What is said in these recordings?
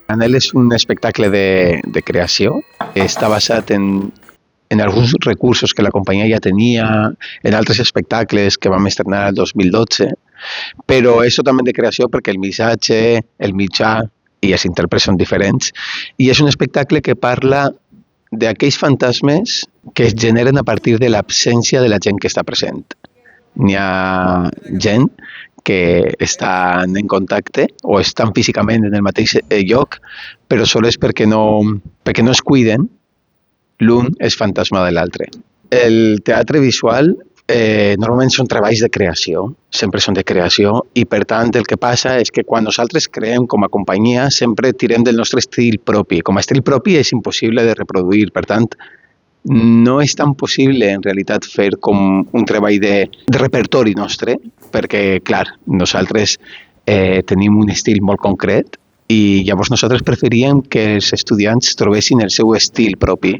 Anel és un espectacle de creació. Està basat en alguns recursos que la companyia ja tenia, en altres espectacles que vam estrenar el 2012, però és totalment de creació perquè el missatge, el mitjà i els intèrprets són diferents, i és un espectacle que parla d'aquells fantasmes que es generen a partir de l'absència de la gent que està present. N'hi ha gent que estan en contacte o estan físicament en el mateix lloc, però sols perquè no es cuiden, l'un és fantasma de l'altre. El teatre visual normalment són treballs de creació, sempre són de creació, i per tant el que passa és que quan nosaltres creem com a companyia sempre tirem del nostre estil propi. Com a estil propi és impossible de reproduir, per tant no és tan possible en realitat fer com un treball de repertori nostre, perquè clar, nosaltres tenim un estil molt concret i llavors nosaltres preferíem que els estudiants trobessin el seu estil propi,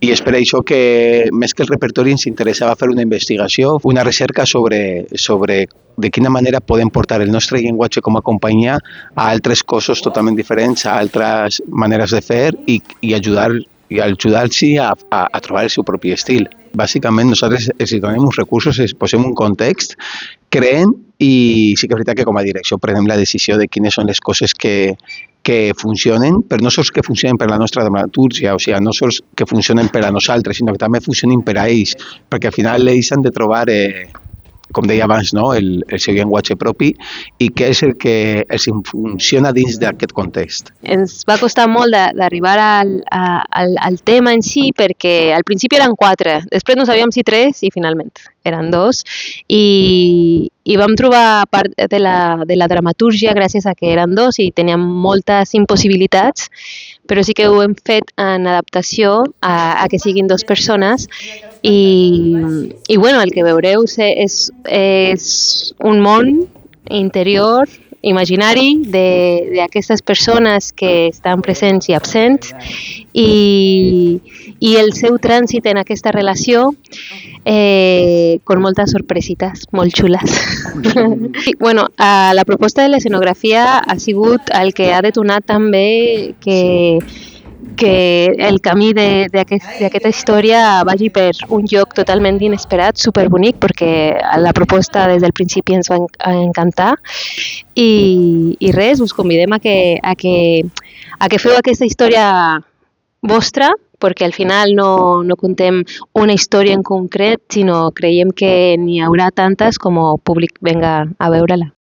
i és per això que més que el repertori ens interessava fer una investigació, una recerca sobre de quina manera podem portar el nostre llenguatge com a companyia a altres cossos totalment diferents, a altres maneres de fer i ajudar-los a trobar el seu propi estil. Bàsicament nosaltres els donem uns recursos, els posem un context, creen, i sí que és veritat que com a direcció prenem la decisió de quines són les coses que funcionen, però no sols que funcionen per la nostra dramatúrgia, o sigui, no sols que funcionen per a nosaltres, sinó que també funcionin per a ells, perquè al final ells han de trobar, com deia abans, no? el seu llenguatge propi i què és el que els funciona dins d'aquest context. Ens va costar molt d'arribar al tema en si, perquè al principi eren 4, després no sabíem si 3 i finalment eren 2, i vam trobar part de la dramatúrgia gràcies a que eren 2 i teníem moltes impossibilitats, però sí que ho hem fet en adaptació a que siguin 2 persones, i bueno, el que veureu és un món interior, imaginari, d'aquestes persones que estan presents i absents, i el seu trànsit en aquesta relació con moltes sorpresites molt xules. Bueno, la proposta de l'escenografia ha sigut el que ha detonat també que el camí d'aquesta història vagi per un lloc totalment inesperat, superbonic, perquè la proposta des del principi ens va encantar, i res, us convidem a que feu aquesta història vostra, perquè al final no contem una història en concret, sinó creiem que n'hi haurà tantes com el públic venga a veure-la.